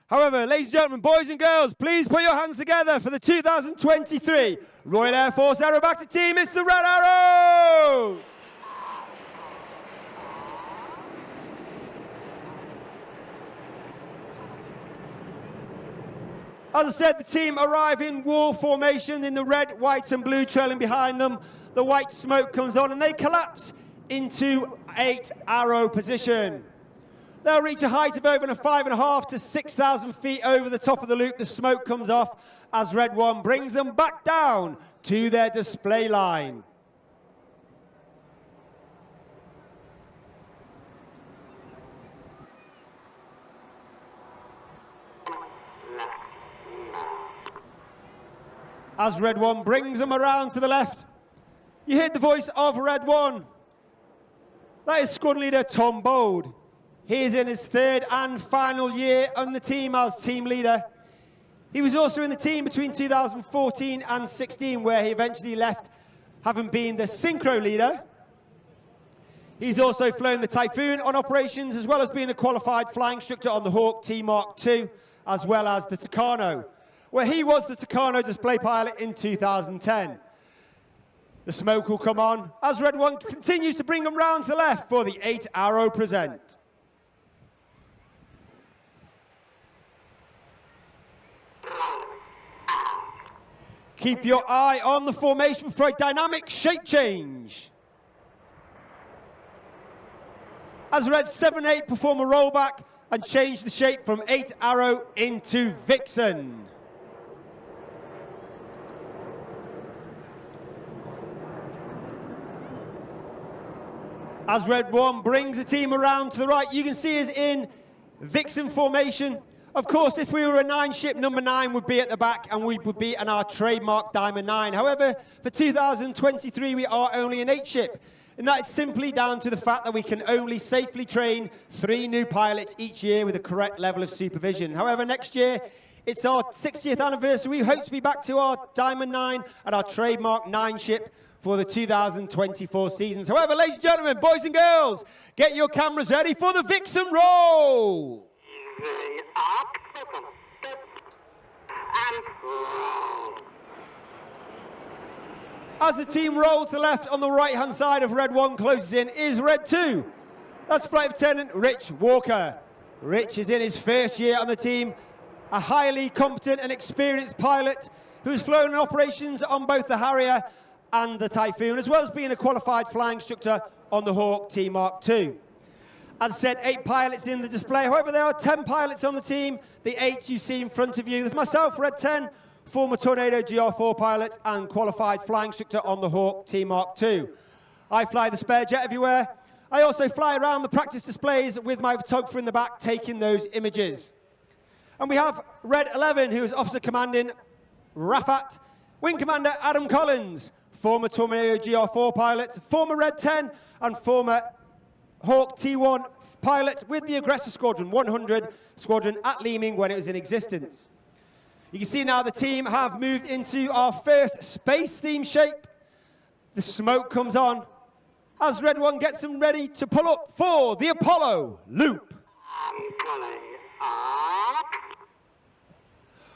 However, ladies and gentlemen, boys and girls, please put your hands together for the 2023 Royal Air Force Aerobatic team. It's the Red Arrows! As I said, the team arrive in wall formation in the red, white and blue trailing behind them. The white smoke comes on and they collapse into 8 arrow position. They'll reach a height of over 5,500 to 6,000 feet over the top of the loop. The smoke comes off as Red 1 brings them back down to their display line. As Red 1 brings them around to the left, you hear the voice of Red 1. That is squad leader Tom Bold. He is in his 3rd and final year on the team as team leader. He was also in the team between 2014 and 16, where he eventually left, having been the Synchro leader. He's also flown the Typhoon on operations, as well as being a qualified flying instructor on the Hawk T Mark II, as well as the Tucano, where he was the Tucano display pilot in 2010. The smoke will come on as Red 1 continues to bring them round to the left for the 8 arrow present. Keep your eye on the formation for a dynamic shape change. As Red 7-8 perform a rollback and change the shape from 8 arrow into Vixen. As Red 1 brings the team around to the right, you can see us in Vixen formation. Of course, if we were a 9-ship, number 9 would be at the back and we would be in our trademark Diamond 9. However, for 2023, we are only an 8-ship. And that is simply down to the fact that we can only safely train 3 new pilots each year with the correct level of supervision. However, next year, it's our 60th anniversary. We hope to be back to our Diamond 9 and our trademark 9-ship for the 2024 seasons. However, ladies and gentlemen, boys and girls, get your cameras ready for the Vixen roll! As the team roll to the left on the right-hand side of Red 1 closes in is Red 2. That's Flight Lieutenant Rich Walker. Rich is in his 1st year on the team, a highly competent and experienced pilot who's flown in operations on both the Harrier and the Typhoon, as well as being a qualified flying instructor on the Hawk T Mark II. As I said, 8 pilots in the display. However, there are 10 pilots on the team. The 8 you see in front of you. There's myself, Red 10, former Tornado GR4 pilot and qualified flying instructor on the Hawk T Mark II. I fly the spare jet everywhere. I also fly around the practice displays with my photographer in the back taking those images. And we have Red 11, who is Officer Commanding Rafat, Wing Commander Adam Collins, former Tornado GR4 pilot, former Red 10, and former Hawk T1 pilot with the Aggressor Squadron 100 Squadron at Leeming when it was in existence. You can see now the team have moved into our first space theme shape. The smoke comes on as Red 1 gets them ready to pull up for the Apollo loop.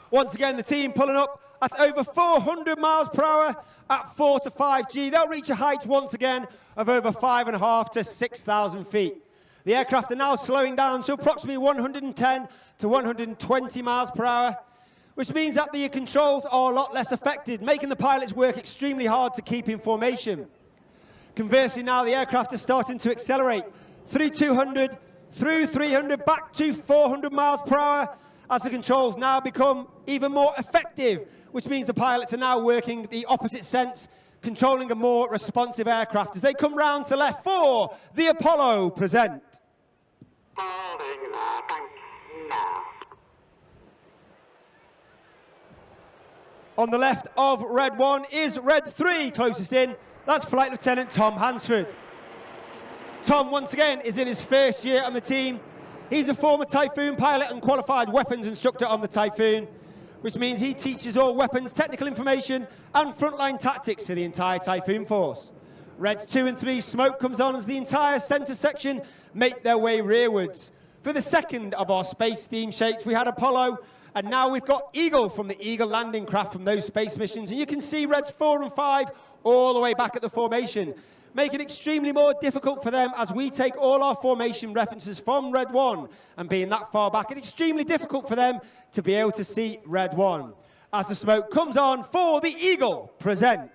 Once again, the team pulling up at over 400 miles per hour at 4 to 5G. They'll reach a height once again of over 5,500 to 6,000 feet. The aircraft are now slowing down to approximately 110 to 120 miles per hour, which means that the controls are a lot less affected, making the pilots work extremely hard to keep in formation. Conversely, now the aircraft are starting to accelerate through 200, through 300, back to 400 miles per hour, as the controls now become even more effective, which means the pilots are now working the opposite sense, controlling a more responsive aircraft as they come round to the left for the Apollo present. On the left of Red 1 is Red 3, closest in. That's Flight Lieutenant Tom Hansford. Tom, once again, is in his 1st year on the team. He's a former Typhoon pilot and qualified weapons instructor on the Typhoon, which means he teaches all weapons, technical information, and frontline tactics to the entire Typhoon force. Reds 2 and 3 smoke comes on as the entire centre section make their way rearwards. For the second of our space theme shapes, we had Apollo, and now we've got Eagle from the Eagle landing craft from those space missions. And you can see Reds 4 and 5 all the way back at the formation, making it extremely more difficult for them as we take all our formation references from Red 1. And being that far back, it's extremely difficult for them to be able to see Red 1. As the smoke comes on for the Eagle, present.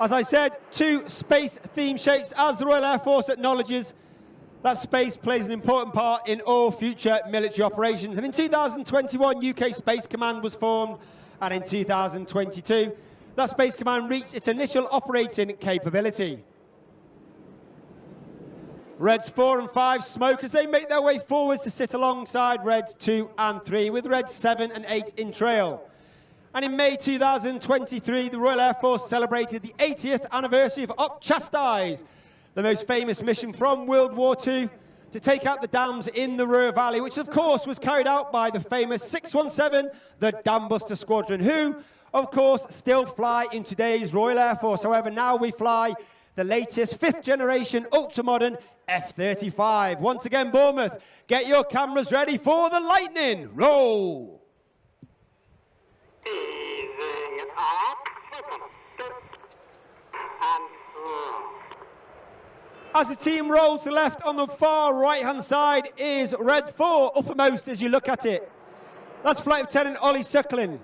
As I said, 2 space theme shapes. As the Royal Air Force acknowledges that space plays an important part in all future military operations. And in 2021, UK Space Command was formed, and in 2022, that Space Command reached its initial operating capability. Reds 4 and 5 smoke as they make their way forwards to sit alongside Reds 2 and 3, with Reds 7 and 8 in trail. And in May 2023, the Royal Air Force celebrated the 80th anniversary of Op Chastise, the most famous mission from World War II to take out the dams in the Ruhr Valley, which of course was carried out by the famous 617, the Dam Buster Squadron, who of course still fly in today's Royal Air Force. However, now we fly the latest 5th generation ultra-modern F-35. Once again, Bournemouth, get your cameras ready for the lightning. Roll! Easing up, and As the team rolls to the left, on the far right-hand side is Red 4, uppermost as you look at it. That's Flight Lieutenant Ollie Suckling.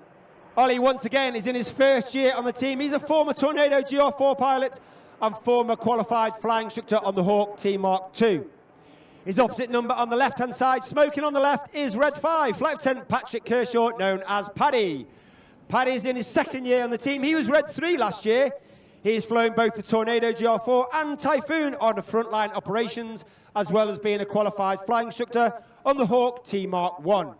Ollie, once again, is in his first year on the team. He's a former Tornado GR4 pilot and former qualified flying instructor on the Hawk T Mark II. His opposite number on the left-hand side, smoking on the left, is Red 5, Flight Lieutenant Patrick Kershaw, known as Paddy. Paddy's in his second year on the team. He was Red 3 last year. He's flown both the Tornado GR4 and Typhoon on the frontline operations, as well as being a qualified flying instructor on the Hawk T Mark I.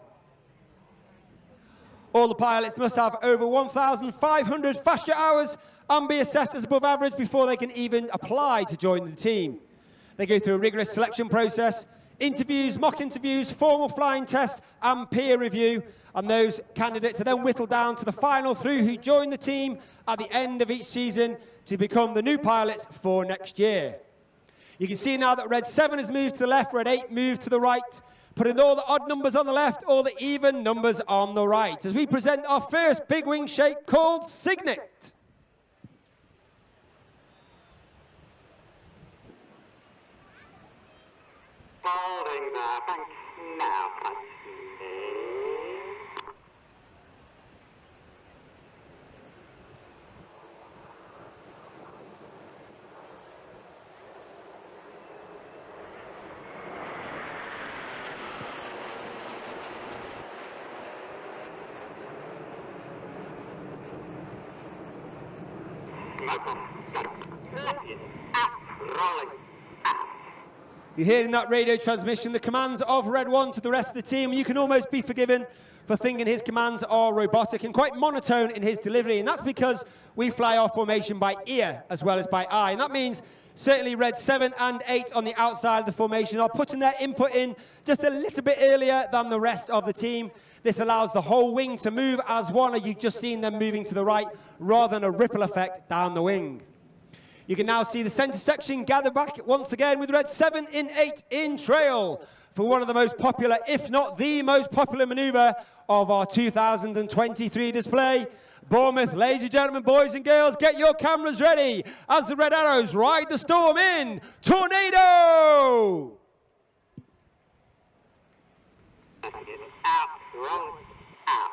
All the pilots must have over 1,500 fast jet hours and be assessed as above average before they can even apply to join the team. They go through a rigorous selection process, interviews, mock interviews, formal flying tests, and peer review. And those candidates are then whittled down to the final 3 who join the team at the end of each season to become the new pilots for next year. You can see now that Red 7 has moved to the left, Red 8 moved to the right, putting all the odd numbers on the left, all the even numbers on the right, as we present our first big wing shape called Signet. holding there, thanks. Now, please. You're hearing that radio transmission, the commands of Red 1 to the rest of the team. You can almost be forgiven for thinking his commands are robotic and quite monotone in his delivery. And that's because we fly our formation by ear as well as by eye. And that means certainly Red 7 and 8 on the outside of the formation are putting their input in just a little bit earlier than the rest of the team. This allows the whole wing to move as one, and you've just seen them moving to the right rather than a ripple effect down the wing. You can now see the centre section gather back once again with Red 7 in 8 in trail for one of the most popular, if not the most popular manoeuvre of our 2023 display. Bournemouth, ladies and gentlemen, boys and girls, get your cameras ready as the Red Arrows ride the storm in Tornado! Out, roll, out.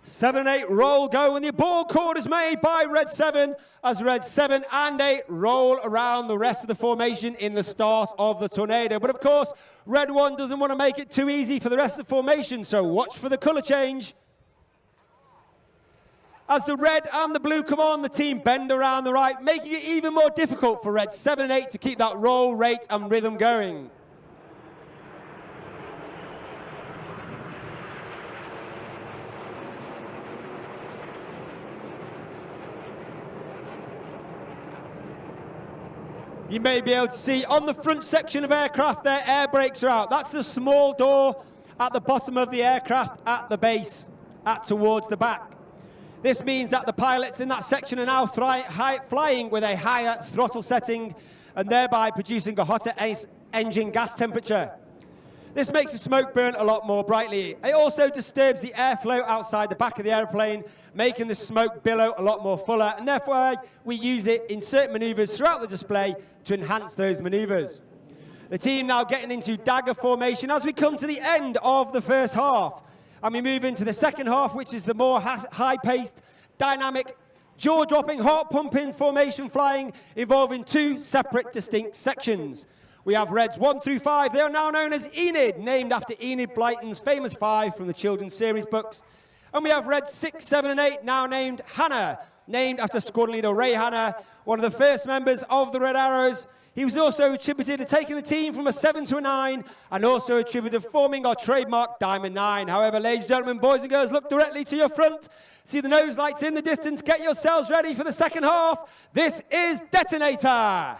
Seven and 8 roll go, and the ball cord is made by Red 7 as Red 7 and 8 roll around the rest of the formation in the start of the Tornado. But of course, Red 1 doesn't want to make it too easy for the rest of the formation, so watch for the colour change. As the red and the blue come on, the team bend around the right, making it even more difficult for Red 7 and 8 to keep that roll, rate and rhythm going. You may be able to see on the front section of aircraft their air brakes are out. That's the small door at the bottom of the aircraft at the base, towards the back. This means that the pilots in that section are now flying with a higher throttle setting and thereby producing a hotter engine gas temperature. This makes the smoke burn a lot more brightly. It also disturbs the airflow outside the back of the airplane, making the smoke billow a lot more fuller, and therefore we use it in certain maneuvers throughout the display to enhance those maneuvers. The team now getting into dagger formation as we come to the end of the first half, and we move into the second half, which is the more high-paced, dynamic, jaw-dropping, heart-pumping formation flying, involving two separate, distinct sections. We have Reds 1 through 5. They are now known as Enid, named after Enid Blyton's famous 5 from the children's series books. And we have Reds 6, 7, and 8, now named Hannah, named after Squadron Leader Ray Hannah, one of the first members of the Red Arrows. He was also attributed to taking the team from a 7 to a 9, and also attributed to forming our trademark Diamond 9. However, ladies and gentlemen, boys and girls, look directly to your front. See the nose lights in the distance. Get yourselves ready for the second half. This is Detonator.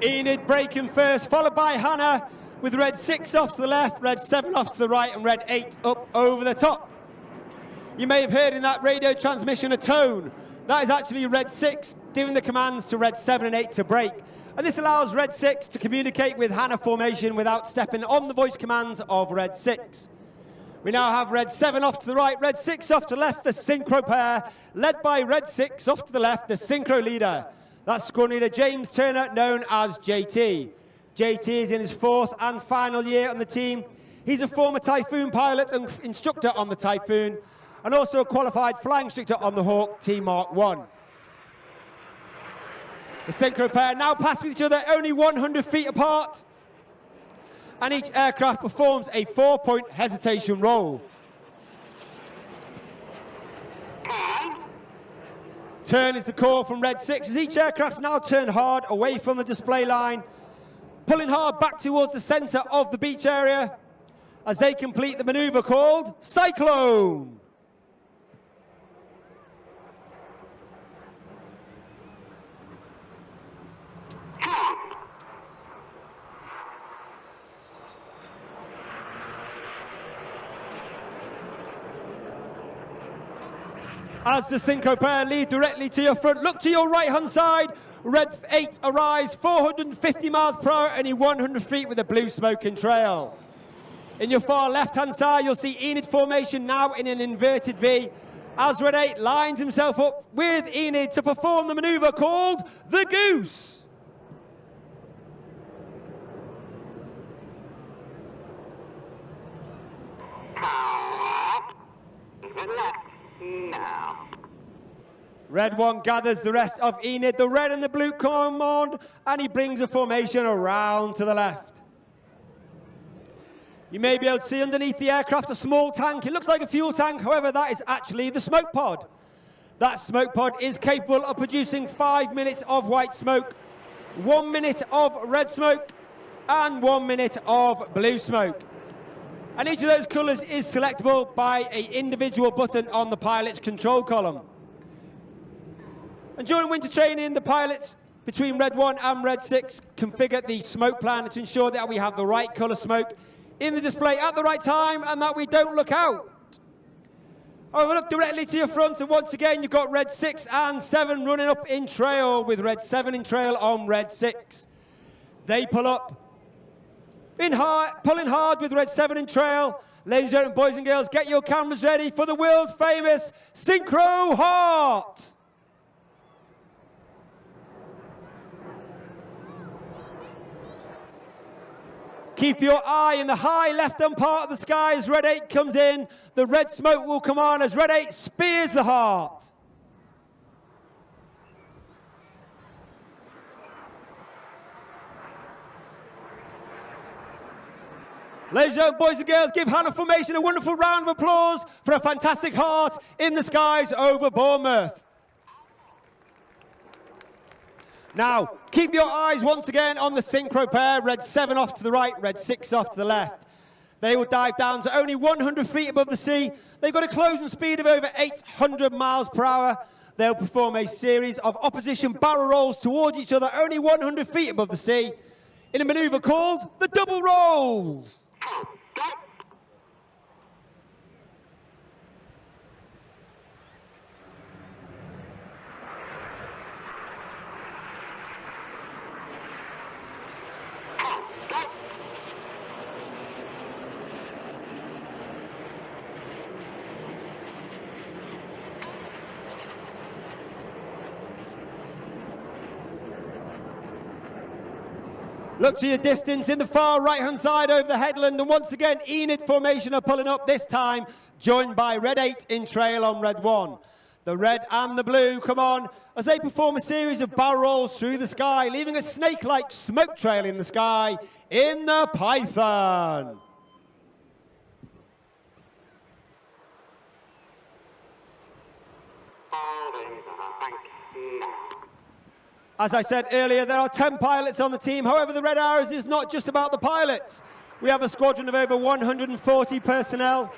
Enid braking first, followed by Hannah, with Red 6 off to the left, Red 7 off to the right, and Red 8 up over the top. You may have heard in that radio transmission a tone. That is actually Red 6 giving the commands to Red 7 and 8 to brake. And this allows Red 6 to communicate with Hannah formation without stepping on the voice commands of Red 6. We now have Red 7 off to the right, Red 6 off to the left, the Synchro pair, led by Red 6 off to the left, the Synchro leader. That's Squadron Leader James Turner, known as JT. JT is in his 4th and final year on the team. He's a former Typhoon pilot and instructor on the Typhoon, and also a qualified flying instructor on the Hawk T Mark 1. The Synchro pair now pass with each other only 100 feet apart, and each aircraft performs a 4-point hesitation roll. Turn is the call from Red 6 as each aircraft now turn hard away from the display line, pulling hard back towards the centre of the beach area as they complete the manoeuvre called Cyclone. As the Synchro pair lead directly to your front, look to your right-hand side. Red 8 arrives 450 miles per hour, only 100 feet with a blue smoking trail. In your far left-hand side, you'll see Enid formation now in an inverted V, as Red 8 lines himself up with Enid to perform the manoeuvre called the Goose. Now. Red 1 gathers the rest of Enid, the red and the blue come on, and he brings a formation around to the left. You may be able to see underneath the aircraft a small tank. It looks like a fuel tank, however, that is actually the smoke pod. That smoke pod is capable of producing 5 minutes of white smoke, 1 minute of red smoke, and 1 minute of blue smoke. And each of those colours is selectable by an individual button on the pilot's control column. And during winter training, the pilots between Red 1 and Red 6 configure the smoke plan to ensure that we have the right colour smoke in the display at the right time and that we don't look out. However, look directly to your front, and once again you've got Red 6 and 7 running up in trail, with Red 7 in trail on Red 6. They pull up, pulling hard with Red 7 in trail. Ladies and gentlemen, boys and girls, get your cameras ready for the world famous Synchro Heart. Keep your eye in the high left-hand part of the sky as Red 8 comes in. The red smoke will come on as Red 8 spears the heart. Ladies and gentlemen, boys and girls, give Hannah Formation a wonderful round of applause for a fantastic heart in the skies over Bournemouth. Now, keep your eyes once again on the Synchro pair, red 7 off to the right, red 6 off to the left. They will dive down to only 100 feet above the sea. They've got a closing speed of over 800 miles per hour. They'll perform a series of opposition barrel rolls towards each other, only 100 feet above the sea, in a maneuver called the double rolls. Look to your distance in the far right-hand side over the headland, and once again, Enid Formation are pulling up, this time joined by red 8 in trail on red 1. The red and the blue come on as they perform a series of barrel rolls through the sky, leaving a snake-like smoke trail in the sky in the Python. As I said earlier, there are 10 pilots on the team. However, the Red Arrows is not just about the pilots. We have a squadron of over 140 personnel.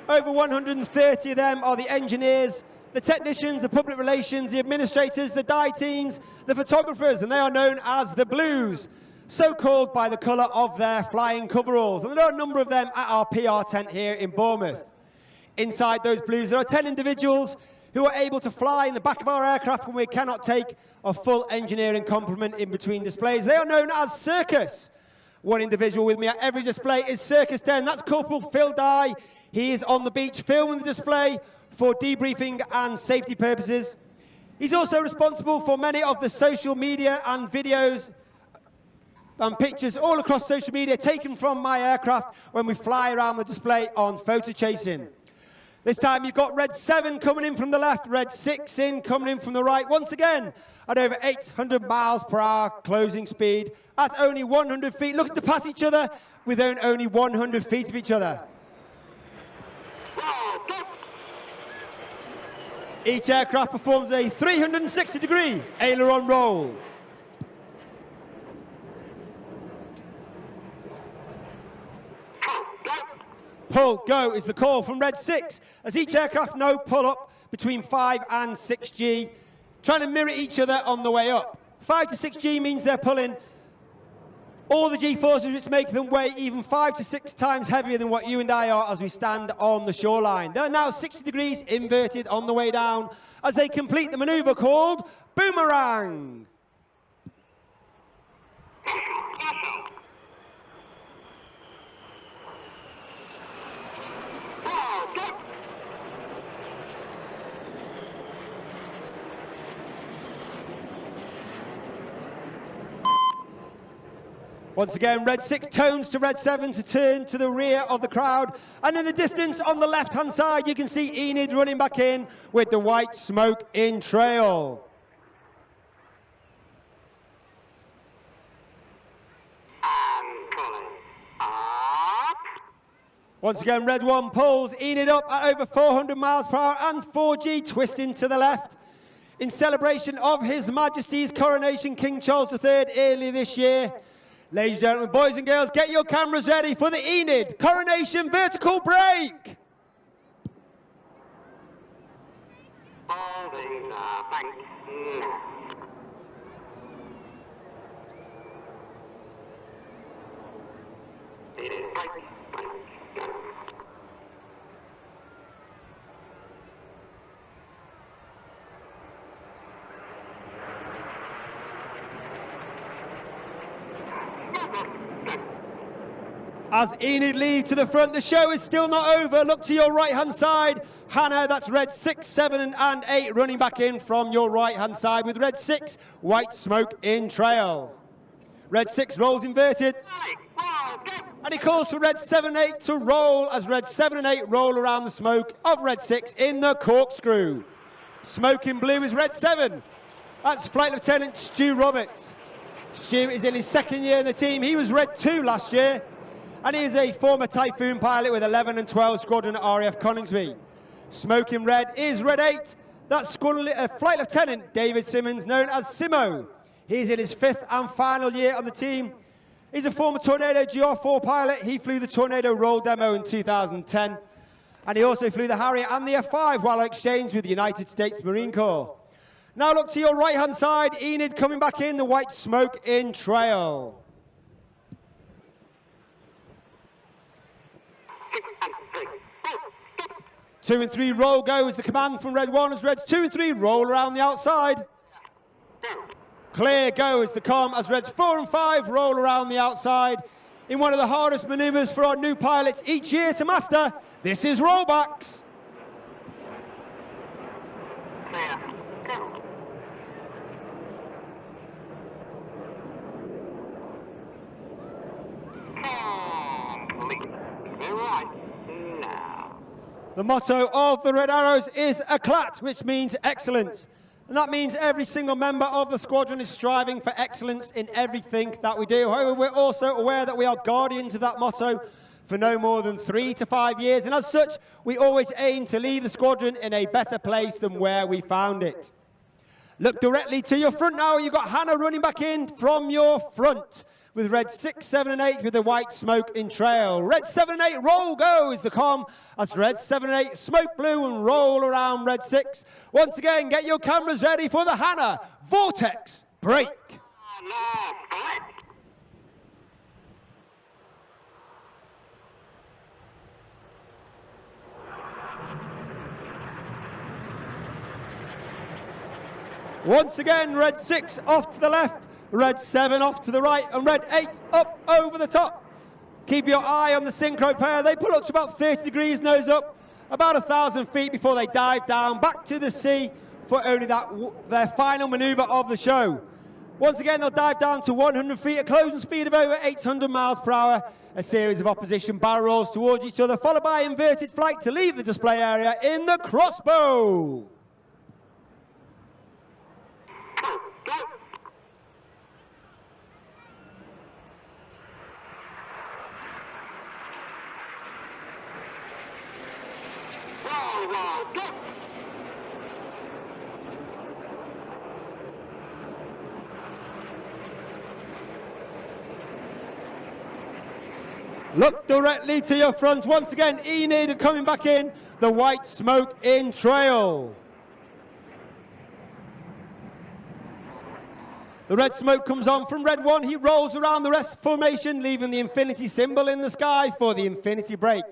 Over 130 of them are the engineers, the technicians, the public relations, the administrators, the dye teams, the photographers, and they are known as the Blues, so called by the colour of their flying coveralls. And there are a number of them at our PR tent here in Bournemouth. Inside those Blues, there are 10 individuals who are able to fly in the back of our aircraft when we cannot take a full engineering complement in between displays. They are known as Circus. One individual with me at every display is Circus 10. That's Corporal Phil Dye. He is on the beach filming the display for debriefing and safety purposes. He's also responsible for many of the social media and videos and pictures all across social media taken from my aircraft when we fly around the display on photo chasing. This time you've got red 7 coming in from the left, red 6 coming in from the right. Once again, at over 800 miles per hour closing speed, at only 100 feet, looking to pass each other within only 100 feet of each other. Each aircraft performs a 360-degree aileron roll. Pull, go is the call from red 6, as each aircraft now pull up between 5 and 6G, trying to mirror each other on the way up. 5 to 6G means they're pulling all the G-forces which make them weigh even 5 to 6 times heavier than what you and I are as we stand on the shoreline. They're now 60 degrees inverted on the way down as they complete the maneuver called Boomerang. Once again, red 6 tones to red 7 to turn to the rear of the crowd. And in the distance on the left-hand side, you can see Enid running back in with the white smoke in trail. Once again, red 1 pulls Enid up at over 400 miles per hour and 4G twisting to the left. In celebration of His Majesty's Coronation King Charles III earlier this year. Ladies and gentlemen, boys and girls, get your cameras ready for the Enid Coronation vertical break. As Enid leave to the front, the show is still not over. Look to your right-hand side. Hannah, that's red 6, 7 and 8 running back in from your right-hand side with red 6, white smoke in trail. Red 6 rolls inverted. And he calls for red 7 and 8 to roll as red 7 and 8 roll around the smoke of red 6 in the corkscrew. Smoke in blue is red 7. That's Flight Lieutenant Stu Roberts. Stu is in his second year in the team. He was red 2 last year. and he is a former Typhoon pilot with 11 and 12 Squadron at RAF Coningsby. Smoking red is Red 8. That's Squadron Flight Lieutenant David Simmons, known as Simo. He's in his 5th and final year on the team. He's a former Tornado GR4 pilot. He flew the Tornado roll demo in 2010. And he also flew the Harrier and the F5 while on exchange with the United States Marine Corps. Now look to your right-hand side, Enid coming back in, the white smoke in trail. 2 and 3 roll goes the command from Red 1 as Reds 2 and 3 roll around the outside. Clear goes the comm as Reds 4 and 5 roll around the outside. In one of the hardest maneuvers for our new pilots each year to master, this is rollbacks. The motto of the Red Arrows is Eclat, which means excellence. And that means every single member of the squadron is striving for excellence in everything that we do. However, we're also aware that we are guardians of that motto for no more than 3 to 5 years. And as such, we always aim to leave the squadron in a better place than where we found it. Look directly to your front now. You've got Hannah running back in from your front with Red 6, 7 and 8 with the white smoke in trail. Red 7 and 8, roll goes the comm as Red 7 and 8 smoke blue and roll around Red 6. Once again, get your cameras ready for the Hannah Vortex break. Once again, Red 6 off to the left, Red 7 off to the right, and Red 8 up over the top. Keep your eye on the Synchro pair. They pull up to about 30 degrees nose up, about 1,000 feet before they dive down back to the sea for only their final maneuver of the show. Once again, they'll dive down to 100 feet at closing speed of over 800 miles per hour. A series of opposition barrel rolls towards each other, followed by inverted flight to leave the display area in the crossbow. Look directly to your front. Once again, Enid coming back in, the white smoke in trail. The red smoke comes on from Red 1. He rolls around the rest formation, leaving the infinity symbol in the sky for the infinity break.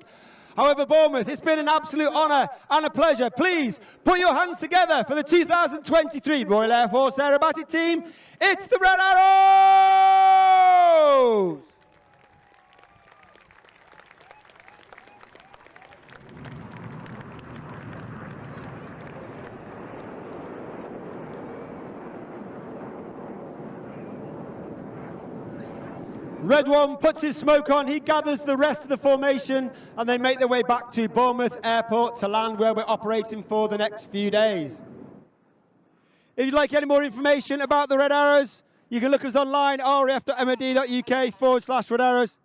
However, Bournemouth, it's been an absolute honour and a pleasure. Please put your hands together for the 2023 Royal Air Force Aerobatic team. It's the Red Arrows! Red 1 puts his smoke on, he gathers the rest of the formation, and they make their way back to Bournemouth Airport to land where we're operating for the next few days. If you'd like any more information about the Red Arrows, you can look us online, raf.mod.uk/Red Arrows.